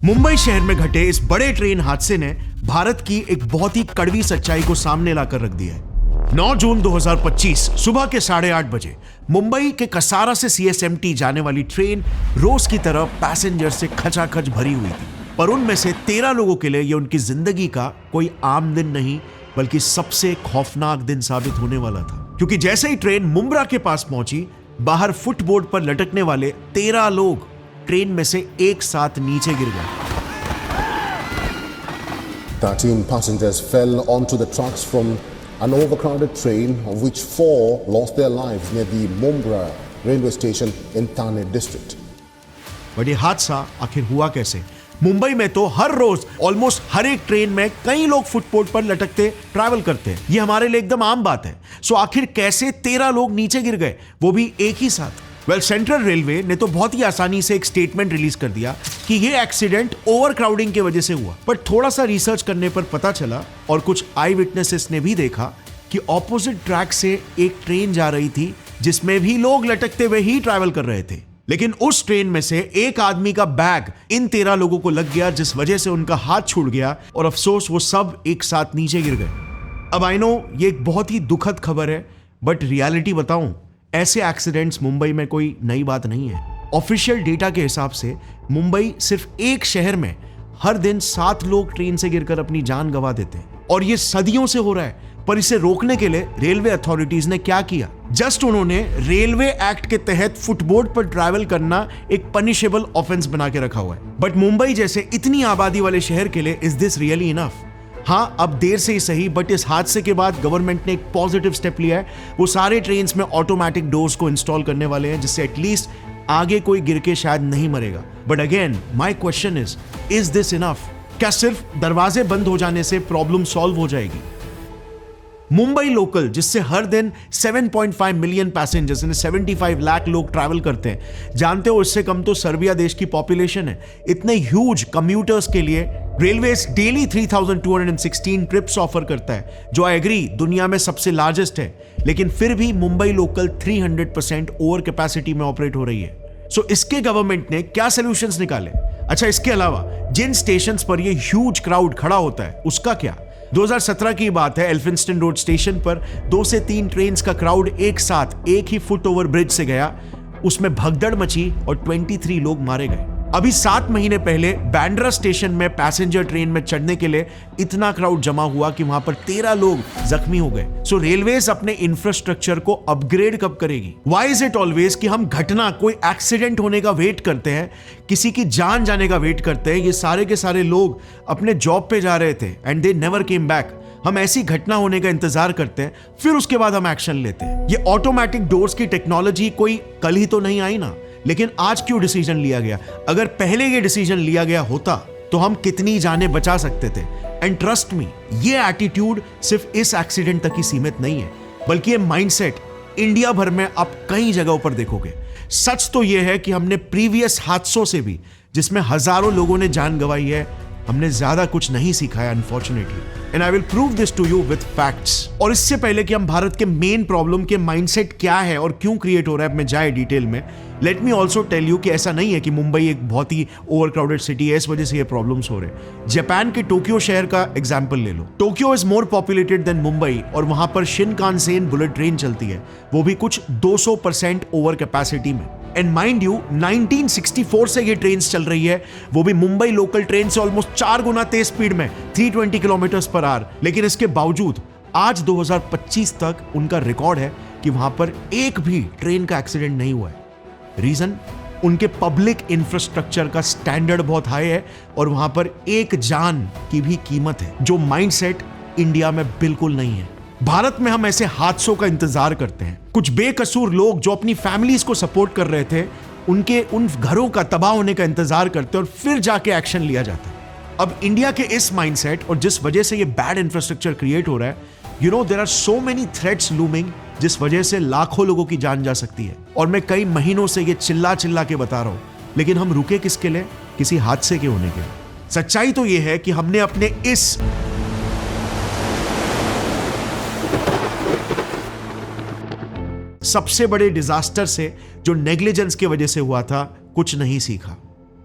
मुंबई शहर में घटे इस बड़े ट्रेन हादसे ने भारत की एक बहुत ही कड़वी सच्चाई को सामने लाकर रख दिया है। 9 जून 2025 सुबह के 8:30 बजे मुंबई के कसारा से सीएसएमटी जाने वाली ट्रेन रोज की तरह पैसेंजर से खचाखच भरी हुई थी, पर उनमें से 13 लोगों के लिए यह उनकी जिंदगी का कोई आम दिन नहीं बल्कि सबसे खौफनाक दिन साबित होने वाला था। क्योंकि जैसे ही ट्रेन मुंब्रा के पास पहुंची, बाहर फुटबोर्ड पर लटकने वाले 13 लोग ट्रेन में से एक साथ नीचे गिर गए। 13 passengers fell onto the tracks from an overcrowded train, of which 4 lost their lives near the Mumbra railway station in Thane district. But ये हादसा आखिर हुआ कैसे? मुंबई में तो हर रोज ऑलमोस्ट हर एक ट्रेन में कई लोग फुटबोर्ड पर लटकते ट्रैवल करते हैं। ये हमारे लिए एकदम आम बात है। सो आखिर कैसे 13 लोग नीचे गिर गए, वो भी एक ही साथ? सेंट्रल रेलवे ने तो बहुत ही आसानी से एक स्टेटमेंट रिलीज कर दिया कि ये एक्सीडेंट ओवरक्राउडिंग की वजह से हुआ। बट थोड़ा सा रिसर्च करने पर पता चला और कुछ आई विटनेसेस ने भी देखा कि ऑपोजिट ट्रैक से एक ट्रेन जा रही थी जिसमें भी लोग लटकते हुए ही ट्रैवल कर रहे थे। लेकिन उस ट्रेन में से एक आदमी का बैग इन 13 लोगों को लग गया, जिस वजह से उनका हाथ छूट गया और अफसोस वो सब एक साथ नीचे गिर गए। अब आई नो ये एक बहुत ही दुखद खबर है, बट रियलिटी बताऊं, ऐसे एक्सीडेंट्स मुंबई में कोई नई बात नहीं है। ऑफिशियल डेटा के हिसाब से मुंबई सिर्फ एक शहर में हर दिन 7 लोग ट्रेन से गिरकर अपनी जान गंवा देते हैं और ये सदियों से हो रहा है। पर इसे रोकने के लिए रेलवे अथॉरिटीज ने क्या किया? जस्ट उन्होंने रेलवे एक्ट के तहत फुटबोर्ड पर ट्रैवल करना एक पनिशेबल ऑफेंस बना के रखा हुआ है। बट मुंबई जैसे इतनी आबादी वाले शहर के लिए इज दिस रियली इनफ? हाँ, अब देर से ही सही, बट इस हादसे के बाद गवर्नमेंट ने एक पॉजिटिव स्टेप लिया है। वो सारे ट्रेन्स में ऑटोमेटिक डोर्स को इंस्टॉल करने वाले हैं, जिससे एटलीस्ट आगे कोई गिर के शायद नहीं मरेगा। But again my question is this enough? क्या सिर्फ दरवाजे बंद हो जाने से प्रॉब्लम सॉल्व हो जाएगी? मुंबई लोकल, जिससे हर दिन 7.5 मिलियन पैसेंजर्स यानी 75 लाख लोग ट्रैवल करते हैं, जानते हो इससे कम तो सर्बिया देश की पॉपुलेशन है। इतने ह्यूज कम्यूटर्स के लिए रेलवेज डेली 3216 ट्रिप्स ऑफर करता है, जो आई एग्री दुनिया में सबसे लार्जेस्ट है। लेकिन फिर भी मुंबई लोकल 300% ओवर कैपेसिटी में ऑपरेट हो रही है। सो इसके गवर्नमेंट ने क्या सॉल्यूशंस निकाले? अच्छा, इसके अलावा जिन स्टेशंस पर ये ह्यूज क्राउड खड़ा होता है उसका क्या? 2017 की बात है, एल्फिंस्टन रोड स्टेशन पर 2 से 3 ट्रेन्स का क्राउड एक साथ एक ही फुट ओवर ब्रिज से गया। उसमें भगदड़ मची और 23 लोग मारे गए। अभी 7 महीने पहले बांद्रा स्टेशन में पैसेंजर ट्रेन में चढ़ने के लिए इतना क्राउड जमा हुआ कि वहां पर 13 लोग जख्मी हो गए। सो रेलवेज अपने इंफ्रास्ट्रक्चर को अपग्रेड कब करेगी? व्हाई इज इट ऑलवेज कि हम घटना, कोई एक्सीडेंट होने का वेट करते हैं, किसी की जान जाने का वेट करते हैं? ये सारे के सारे लोग अपने जॉब पे जा रहे थे and they never came back. हम ऐसी घटना होने का इंतजार करते हैं, फिर उसके बाद हम एक्शन लेते हैं। ये ऑटोमेटिक डोर्स की टेक्नोलॉजी कोई कल ही तो नहीं आई ना, लेकिन आज क्यों डिसीजन लिया गया? अगर पहले ये डिसीजन लिया गया होता तो हम कितनी जानें बचा सकते थे। एंड ट्रस्ट मी, ये एटीट्यूड सिर्फ इस एक्सीडेंट तक ही सीमित नहीं है, बल्कि ये माइंडसेट इंडिया भर में आप कई जगहों पर देखोगे। सच तो यह है कि हमने प्रीवियस हादसों से भी, जिसमें हजारों लोगों ने जान गंवाई है, हमने ज्यादा कुछ नहीं सीखा है unfortunately. And I will prove this to you with facts. और इससे पहले कि हम भारत के मेन प्रॉब्लम के माइंडसेट क्या है और क्यों क्रिएट हो रहा है मैं जाए डिटेल में, let me also tell you कि ऐसा नहीं है कि मुंबई एक बहुत ही ओवरक्राउडेड सिटी है, इस वजह से ये प्रॉब्लम्स हो रहे हैं। जापान के टोक्यो शहर का एग्जाम्पल ले लो। Tokyo is more populated than Mumbai और वहां पर शिनकानसेन बुलेट ट्रेन चलती है, वो भी कुछ 200% ओवर कैपेसिटी में। एंड माइंड यू, 1964 से ये ट्रेन चल रही है, वो भी मुंबई लोकल ट्रेन से ऑलमोस्ट 4 गुना तेज स्पीड में, 320 किलोमीटर पर आवर। लेकिन इसके बावजूद आज 2025 तक उनका रिकॉर्ड है कि वहां पर एक भी ट्रेन का एक्सीडेंट नहीं हुआ है। रीजन, उनके पब्लिक इंफ्रास्ट्रक्चर का स्टैंडर्ड बहुत हाई है और वहां पर एक जान की भी कीमत है, जो माइंडसेट इंडिया में बिल्कुल नहीं है। भारत में हम ऐसे हादसों का इंतजार करते हैं। कुछ बेकसूर लोग जो अपनी फैमिलीज को सपोर्ट कर रहे थे, उनके उन घरों का तबाह होने का इंतजार करते हैं और फिर जाके एक्शन लिया जाता है। अब इंडिया के इस माइंडसेट और जिस वजह से ये बैड इंफ्रास्ट्रक्चर क्रिएट हो रहा है, you know there are so many threats looming, जिस वजह से लाखों लोगों की जान जा सकती है। और मैं कई महीनों से ये चिल्ला चिल्ला के बता रहा हूं, लेकिन हम रुके किसके लिए? किसी हादसे के होने के लिए। सच्चाई तो ये है कि हमने अपने इस सबसे बड़े डिजास्टर से, जो नेग्लिजेंस की वजह से हुआ था, कुछ नहीं सीखा।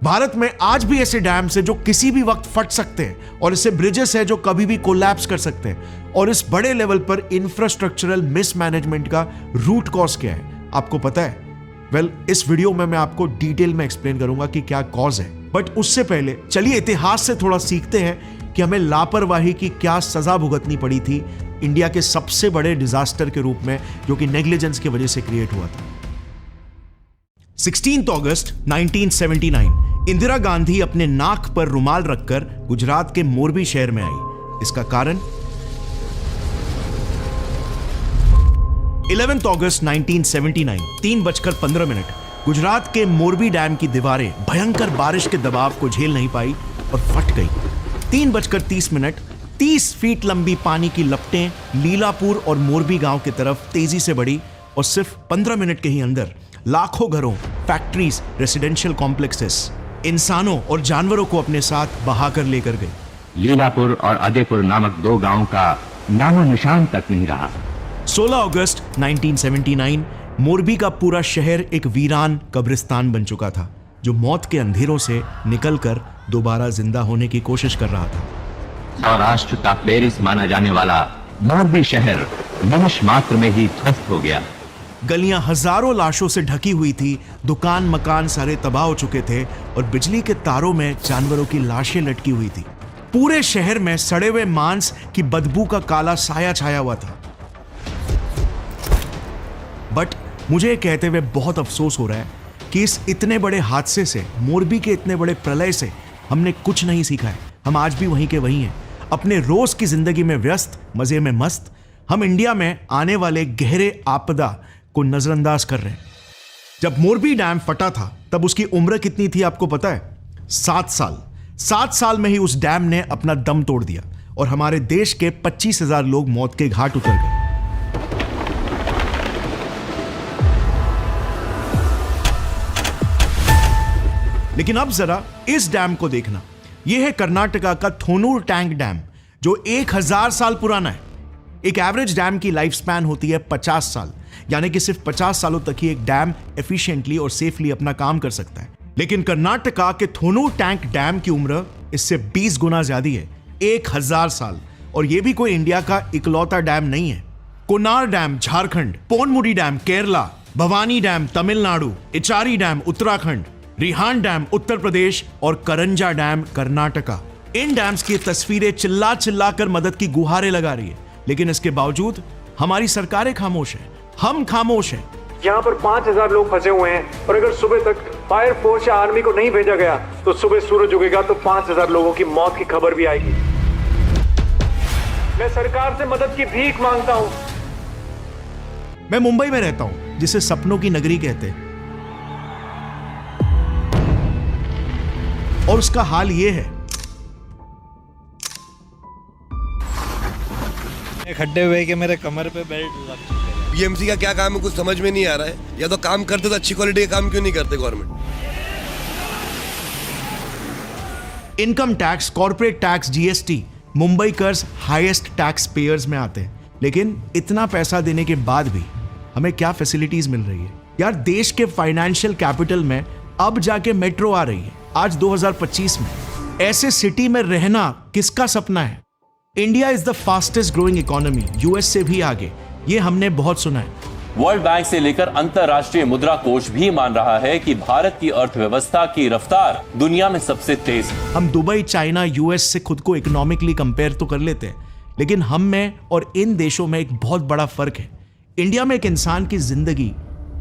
भारत में आज भी ऐसे डैम्स हैं जो किसी भी वक्त फट सकते हैं और ऐसे ब्रिजेस हैं जो कभी भी कोलैप्स कर सकते हैं। और इस बड़े लेवल पर इंफ्रास्ट्रक्चरल मिसमैनेजमेंट का रूट कॉज क्या है, आपको पता है? इस वीडियो में मैं आपको डिटेल में एक्सप्लेन करूंगा कि क्या कॉज है। बट उससे पहले चलिए इतिहास से थोड़ा सीखते हैं कि हमें लापरवाही की क्या सजा भुगतनी पड़ी थी इंडिया के सबसे बड़े डिजास्टर के रूप में, जो कि नेग्लिजेंस की वजह से क्रिएट हुआ था। 16 अगस्त 1979 इंदिरा गांधी अपने नाक पर रुमाल रखकर गुजरात के मोरबी शहर में आई। इसका कारण 11 अगस्त 1979 3:15 गुजरात के मोरबी डैम की दीवारें भयंकर बारिश के दबाव को झेल नहीं पाई और फट गई। 3:30 30 फीट लंबी पानी की लपटें लीलापुर और मोरबी गांव की तरफ तेजी से बढ़ी और सिर्फ 15 मिनट के ही अंदर लाखों घरों, फैक्ट्रीज, रेसिडेंशियल कॉम्प्लेक्सेस, इंसानों और जानवरों को अपने साथ बहाकर लेकर गई। लीलापुर और अदेपुर नामक दो गांवों का नामो निशान तक नहीं रहा। 16 अगस्त 1979 मोरबी का पूरा शहर एक वीरान कब्रिस्तान बन चुका था, जो मौत के अंधेरों से निकलकर दोबारा जिंदा होने की कोशिश कर रहा था। सौराष्ट्र का पेरिस माना जाने वाला मोरबी शहर निमिष मात्र में ही ध्वस्त हो गया। गलियां हजारों लाशों से ढकी हुई थी, दुकान मकान सारे तबाह हो चुके थे और बिजली के तारों में जानवरों की लाशें लटकी हुई थी। पूरे शहर में सड़े हुए मांस की बदबू का काला साया छाया हुआ था। बट मुझे ये कहते हुए बहुत अफसोस हो रहा है कि इस इतने बड़े हादसे से, मोरबी के इतने बड़े प्रलय से हमने कुछ नहीं सीखा है। हम आज भी वहीं के वहीं हैं, अपने रोज की जिंदगी में व्यस्त, मजे में मस्त। हम इंडिया में आने वाले गहरे आपदा को नजरअंदाज कर रहे हैं। जब मोरबी डैम फटा था तब उसकी उम्र कितनी थी आपको पता है? 7 साल। 7 साल में ही उस डैम ने अपना दम तोड़ दिया और हमारे देश के 25,000 लोग मौत के घाट उतर गए। लेकिन अब जरा इस डैम को देखना। यह है कर्नाटका का थोनूर टैंक डैम, जो 1000 साल पुराना है। एक एवरेज डैम की लाइफ स्पैन होती है 50 साल, यानी कि सिर्फ 50 सालों तक ही एक डैम एफिशिएंटली और सेफली अपना काम कर सकता है। लेकिन कर्नाटका के थोनूर टैंक डैम की उम्र इससे 20 गुना ज्यादा है, 1000 साल। और यह भी कोई इंडिया का इकलौता डैम नहीं है। Konar dam Jharkhand, Ponmudi dam Kerala, Bhavani dam Tamil Nadu, Ichari dam Uttarakhand, Rihand dam Uttar Pradesh और करंजा डैम कर्नाटका। इन डैम्स की तस्वीरें चिल्ला चिल्ला कर मदद की गुहारें लगा रही है, लेकिन इसके बावजूद हमारी सरकारें खामोश हैं। हम खामोश हैं। यहाँ पर 5000 लोग फंसे हुए हैं और अगर सुबह तक फायर फोर्स या आर्मी को नहीं भेजा गया तो सुबह सूरज उगेगा तो 5000 लोगों की मौत की खबर भी आएगी। मैं सरकार से मदद की भीख मांगता हूं। मैं मुंबई में रहता हूं, जिसे सपनों की नगरी कहते हैं, और उसका हाल यह है। खड्डे हुए कि मेरे कमर पे बेल्ट लग चुके हैं। बीएमसी का क्या काम है कुछ समझ में नहीं आ रहा है, या तो काम करते तो अच्छी क्वालिटी का काम क्यों नहीं करते government. Income tax, corporate tax, GST, Mumbaikars highest tax payers में आते हैं। लेकिन इतना पैसा देने के बाद भी हमें क्या फैसिलिटीज मिल रही है? यार, देश के फाइनेंशियल कैपिटल में अब जाके मेट्रो आ रही है आज 2025 में। ऐसे सिटी में रहना किसका सपना है? India is the fastest growing economy, US से भी आगे, ये हमने बहुत सुना है। वर्ल्ड बैंक से लेकर अंतरराष्ट्रीय मुद्रा कोष भी मान रहा है कि भारत की अर्थव्यवस्था की रफ्तार दुनिया में सबसे तेज है। हम दुबई, चाइना, यूएस से खुद को इकोनॉमिकली कंपेयर तो कर लेते हैं, लेकिन हम में और इन देशों में एक बहुत बड़ा फर्क है। इंडिया में एक इंसान की जिंदगी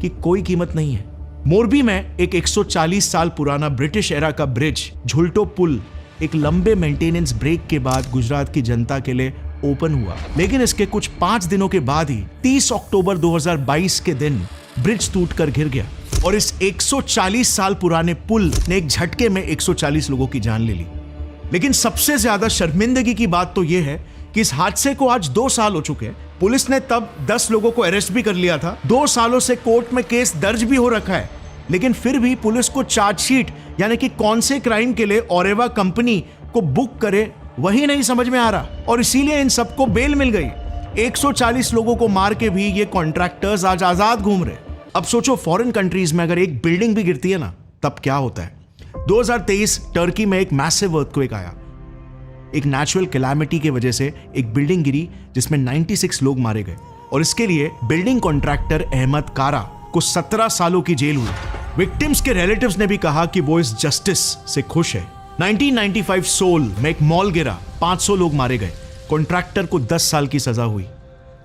की कोई कीमत नहीं है। मोरबी में एक 140 साल पुराना ब्रिटिश एरा का ब्रिज, झुलटो पुल, एक लंबे मेंटेनेंस ब्रेक के बाद गुजरात की जनता के लिए ओपन हुआ। लेकिन इसके कुछ 5 दिनों के बाद ही 30 अक्टूबर 2022 के दिन ब्रिज टूटकर गिर गया और इस 140 साल पुराने पुल ने एक झटके में 140 लोगों की जान ले ली। लेकिन सबसे ज्यादा शर्मिंदगी की बात तो यह है कि इस हादसे को आज 2 साल हो चुके हैं। पुलिस ने तब 10 लोगों को अरेस्ट भी कर लिया था। 2 सालों से कोर्ट में केस दर्ज भी हो रखा है, लेकिन फिर भी पुलिस को चार्जशीट यानी कि कौन से क्राइम के लिए ओरेवा कंपनी को बुक करे वही नहीं समझ में आ रहा, और इसीलिए इन सबको बेल मिल गई। 140 लोगों को मार के भी ये कॉन्ट्रैक्टर्स आज आजाद घूम रहे। अब सोचो, फॉरेन कंट्रीज में अगर एक बिल्डिंग भी गिरती है ना, तब क्या होता है? 2023 टर्की में एक मैसिव अर्थक्वेक आया। एक नेचुरल कैलामिटी की वजह से एक बिल्डिंग गिरी जिसमें 96 लोग मारे गए और इसके लिए बिल्डिंग कॉन्ट्रैक्टर अहमद कारा को 17 सालों की जेल हुई। विक्टिम्स के रिलेटिव्स ने भी कहा कि वो इस जस्टिस से खुश है। 1995 सोल में एक मॉल गिरा, 500 लोग मारे गए, कॉन्ट्रैक्टर को 10 साल की सजा हुई।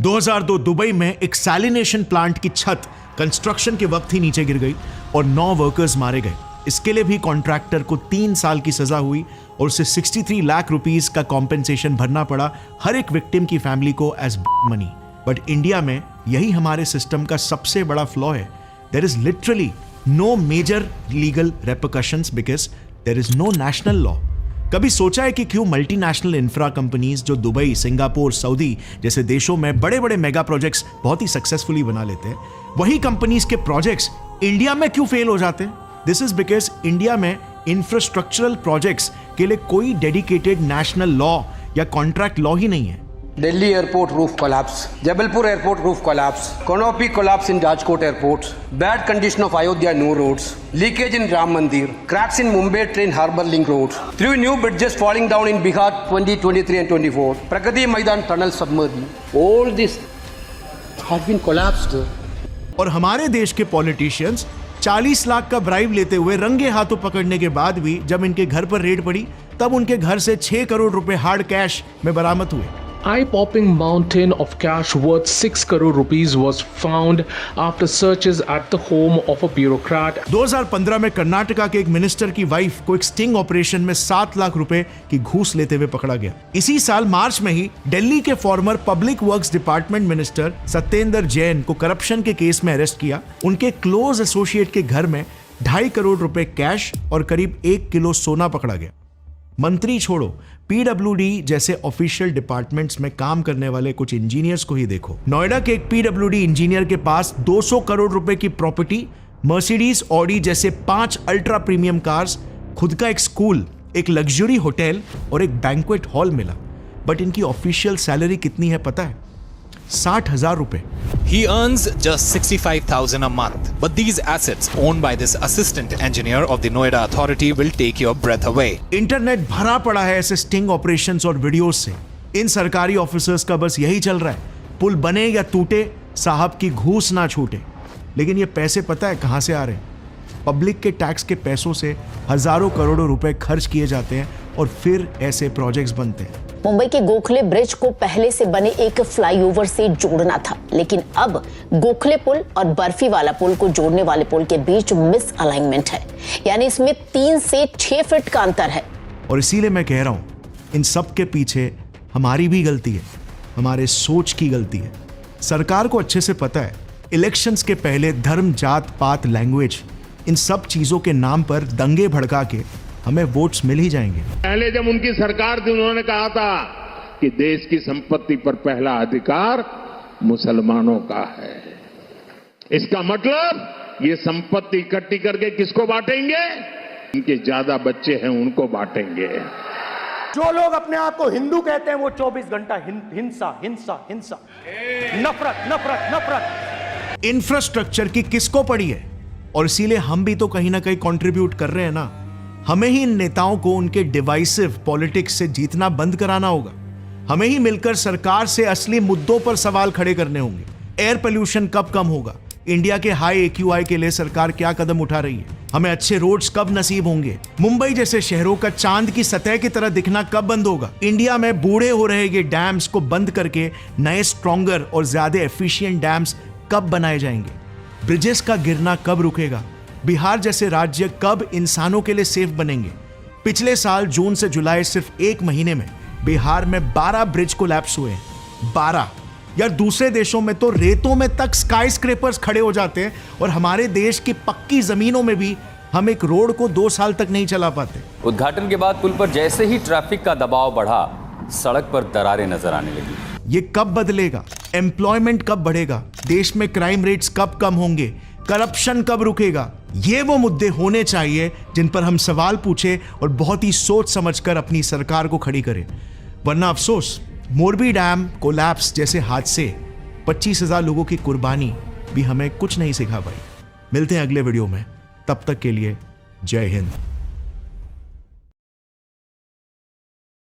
2002 दुबई में एक सैलिनेशन प्लांट की छत कंस्ट्रक्शन के वक्त ही नीचे गिर गई और 9 वर्कर्स मारे गए। इसके लिए भी कॉन्ट्रैक्टर को 3 साल की सजा हुई और उसे 63 लाख रुपीस का कॉम्पेंसेशन भरना पड़ा हर एक विक्टिम की फैमिली को एज मनी। बट इंडिया में यही हमारे सिस्टम का सबसे बड़ा फ्लॉ है। There is literally no major legal repercussions because there is no national law. कभी सोचा है कि क्यों मल्टीनेशनल इंफ्रा कंपनीज जो दुबई, सिंगापुर, सऊदी जैसे देशों में बड़े बड़े मेगा प्रोजेक्ट्स बहुत ही सक्सेसफुली बना लेते हैं, वही कंपनीज के प्रोजेक्ट्स इंडिया में क्यों फेल हो जाते हैं? दिस इज बिकॉज इंडिया में इंफ्रास्ट्रक्चरल प्रोजेक्ट्स के लिए कोई डेडिकेटेड नेशनल लॉ या कॉन्ट्रैक्ट लॉ ही नहीं है। Delhi airport roof collapse, Jabalpur airport roof collapse, canopy collapse in Rajkot airport, bad condition of Ayodhya new roads, leakage in Ram Mandir, cracks in Mumbai train harbour link roads, 3 new bridges falling down in Bihar 2023 and 24, Pragati Maidan tunnel submerged. All this has been collapsed. और हमारे देश के politicians 40 lakh का bribe लेते हुए रंगे हाथों पकड़ने के बाद भी जब इनके घर पर रेड पड़ी तब उनके घर से 6 करोड़ रुपए हार्ड कैश में बरामद हुए। Eye-popping mountain of cash worth 6 crore rupees was found after searches at the home of a bureaucrat. 2015 में कर्नाटका के एक मिनिस्टर की वाइफ को एक स्टिंग ऑपरेशन में 7 लाख रुपए की घूस लेते हुए पकड़ा गया। इसी साल मार्च में ही दिल्ली के farmer public works department minister Satyendra Jain को करप्शन के केस में अरेस्ट किया। उनके क्लोज एसोसिएट के घर में 2.5 करोड़ रुपए कैश और करीब 1 किलो सोना पकड़ा गया। मंत्री छोड़ो, पीडब्ल्यूडी जैसे ऑफिशियल डिपार्टमेंट्स में काम करने वाले कुछ इंजीनियर्स को ही देखो। नोएडा के एक पीडब्ल्यूडी इंजीनियर के पास 200 करोड़ रुपए की प्रॉपर्टी, मर्सिडीज, ऑडी जैसे 5 अल्ट्रा प्रीमियम कार्स, खुद का एक स्कूल, एक लग्जरी होटल और एक बैंक्वेट हॉल मिला। बट इनकी ऑफिशियल सैलरी कितनी है पता है? 60,000 रुपए। He earns just 65,000 a month, but these assets owned by this assistant engineer of the Noida Authority will take your breath away. Internet भरा पड़ा है ऐसे स्टिंग ऑपरेशंस और वीडियोस से। इन सरकारी ऑफिसर्स का बस यही चल रहा है, पुल बने या टूटे, साहब की घूस ना छूटे। लेकिन ये पैसे पता है कहां से आ रहे हैं? पब्लिक के टैक्स के पैसों से हजारों करोड़ों रुपए खर्च किए जाते हैं और फिर ऐसे प्रोजेक्ट्स बनते हैं। मुंबई के गोखले ब्रिज को पहले से बने एक फ्लाईओवर से जोड़ना था, लेकिन अब गोखले पुल और बर्फी वाला पुल को जोड़ने वाले पुल के बीच मिस अलाइनमेंट है, यानी इसमें 3 से 6 फीट का अंतर है। और इसीलिए मैं कह रहा हूं, इन सब के पीछे हमारी भी गलती है, हमारे सोच की गलती है। सरकार को अच्छे से पता है, इलेक्शंस के पहले धर्म, जात पात, लैंग्वेज, इन सब चीजों के नाम पर दंगे भड़का के हमें वोट्स मिल ही जाएंगे। पहले जब उनकी सरकार थी उन्होंने कहा था कि देश की संपत्ति पर पहला अधिकार मुसलमानों का है। इसका मतलब ये संपत्ति इकट्ठी करके किसको बांटेंगे? इनके ज्यादा बच्चे हैं उनको बांटेंगे। जो लोग अपने आप को हिंदू कहते हैं वो 24 घंटा हिंसा हिंसा हिंसा, नफरत नफरत नफरत। इंफ्रास्ट्रक्चर की किसको पड़ी है? और इसीलिए हम भी तो कहीं ना कहीं कंट्रीब्यूट कर रहे हैं ना। हमें ही इन नेताओं को उनके डिवाइसिव पॉलिटिक्स से जीतना बंद कराना होगा। हमें ही मिलकर सरकार से असली मुद्दों पर सवाल खड़े करने होंगे। एयर पोल्यूशन कब कम होगा? इंडिया के हाई AQI के लिए सरकार क्या कदम उठा रही है? हमें अच्छे रोड्स कब नसीब होंगे? मुंबई जैसे शहरों का चांद की सतह की तरह दिखना कब बंद होगा? इंडिया में बूढ़े हो रहे ये डैम्स को बंद करके नए स्ट्रॉन्गर और ज्यादा एफिशिएंट डैम्स कब बनाए जाएंगे? ब्रिजेस का गिरना कब रुकेगा? बिहार जैसे राज्य कब इंसानों के लिए सेफ बनेंगे? पिछले साल जून से जुलाई सिर्फ 1 महीने में बिहार में 12 ब्रिज कोलैप्स हुए हैं। 12। यार दूसरे देशों में तो रेतों में तक स्काई स्क्रेपर्स खड़े हो जाते हैं और हमारे देश की पक्की जमीनों में भी हम एक रोड को 2 साल तक नहीं चला पाते। उद्घाटन के बाद पुल पर जैसे ही ट्रैफिक का दबाव बढ़ा, सड़क पर दरारें नजर आने लगी। ये कब बदलेगा? एम्प्लॉयमेंट कब बढ़ेगा? देश में क्राइम रेट्स कब कम होंगे? करप्शन कब रुकेगा? ये वो मुद्दे होने चाहिए जिन पर हम सवाल पूछे और बहुत ही सोच समझकर अपनी सरकार को खड़ी करें। वरना अफसोस, मोरबी डैम कोलैप्स जैसे हादसे, 25,000 लोगों की कुर्बानी भी हमें कुछ नहीं सिखा पाई। मिलते हैं अगले वीडियो में, तब तक के लिए जय हिंद।